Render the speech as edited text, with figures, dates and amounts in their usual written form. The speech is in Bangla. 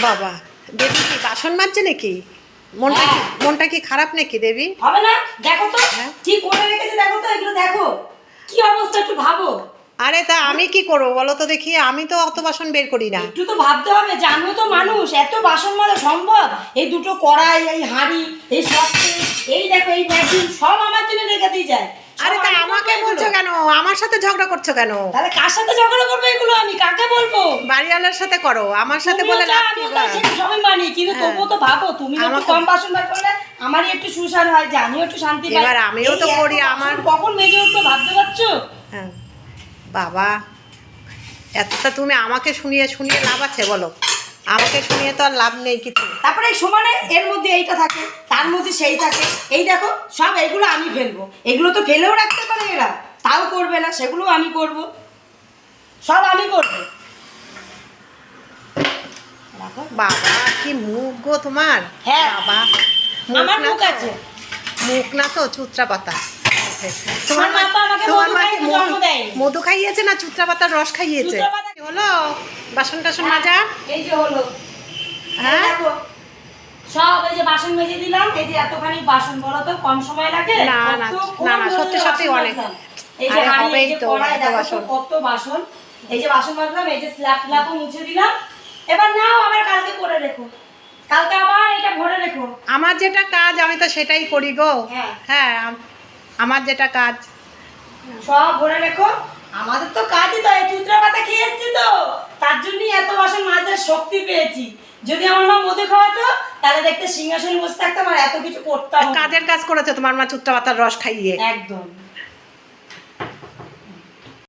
বাবা, দেবী কি বাসন মাজছে নাকি? মনটা কি খারাপ নাকি দেবী? হবে না, দেখো তো হ্যাঁ? কি করে রেখেছে, দেখো তো এগুলো, দেখো কি অবস্থা, একটু ভাবো। আরে তা আমি কি করবো বলো তো দেখি, আমি তো অত বাসন বের করি না। একটু তো ভাবতে হবে যে আমিও তো মানুষ, এত বাসন মাজা সম্ভব? এই দুটো কড়াই, এই হাঁড়ি, এই সবচেয়ে, এই দেখো এই মেশিন, সব আমার জন্য রেখে দিয়ে যায়। আরে তা আমাকে বলছো কেন? আমার সাথে ঝগড়া করছো কেন? তাহলে কার সাথে ঝগড়া করবো এগুলো? আমি কাকে বলবো? বাড়িওয়ালার সাথে করো, আমার সাথে বলে লাভ কি? সবাই মানি, কিন্তু হ্যাঁ। তবুও তো ভাবো, তুমি একটু কম বাসন বার করলে আমারই একটু সুসার হয়, যে আমিও একটু শান্তি পাই। এবার আমিও তো করি, আমার কখন মেজে উঠতো ভাবতে পারছো? হ্যাঁ বাবা, এতটা তুমি আমাকে শুনিয়ে শুনিয়ে লাভ আছে বলো? আমাকে শুনিয়ে তো আর লাভ নেই কিছু। তারপরে এই সমানে এর মধ্যে এইটা থাকে, তার মধ্যে সেই থাকে, এই দেখো সব এগুলো আমি ফেলবো, এগুলো তো ফেলেও রাখতে পারে এরা, তাও করবে না, সেগুলো আমি করব, সব আমি করবো। বাবা কি মুখ গো তোমার! হ্যাঁ, বাবা, আমার না মুখ তো, আছে। মুখ না তো চুত্রা পাতা। আমার বাবা আমাকে তোমার মধু মাকে খাইয়ে জন্ম দেয়নি। মধু খাইয়েছে না চুত্রা পাতার রস খাইয়েছে? চুত্রা পাতা- হলো বাসন টাসন মাজা? এই যে হলো, হ্যাঁ দেখো সব এই যে বাসন মেজে দিলাম, এই যে এতখানি বাসন, বলো তো কম সময় লাগে? না, না, কতক্ষণ না, না, ধরে সত্যি, সত্যি বাসন অনেক। মাজলাম। এই যে আরে হাঁড়ি, হবেই এই যে তো, কড়াই, এত দেখো তো বাসন। কত বাসন। এই যে বাসন মাজলাম, এই যে স্ল্যাব ট্ল্যাবও মুছে দিলাম। এবার নাও আবার কালকে করে রেখো, কালকে আবার এটা ভরে রেখো। আমার যেটা কাজ আমি তো সেটাই করি গো। হ্যাঁ। হ্যাঁ আমার যেটা কাজ। সব ভরে রেখো। আমাদের তো কাজই তো, এই চুত্রা পাতা খেয়ে এসছি তো, তার জন্যই এত বাসন মাজার শক্তি পেয়েছি। যদি আমার মা মধু খাওয়াতো, তাহলে দেখতে সিংহাসনে বসে থাকতাম আর এত কিছু করতাম না। কাজের কাজ করেছে তোমার মা চুত্রা পাতার রস খাইয়ে। একদম।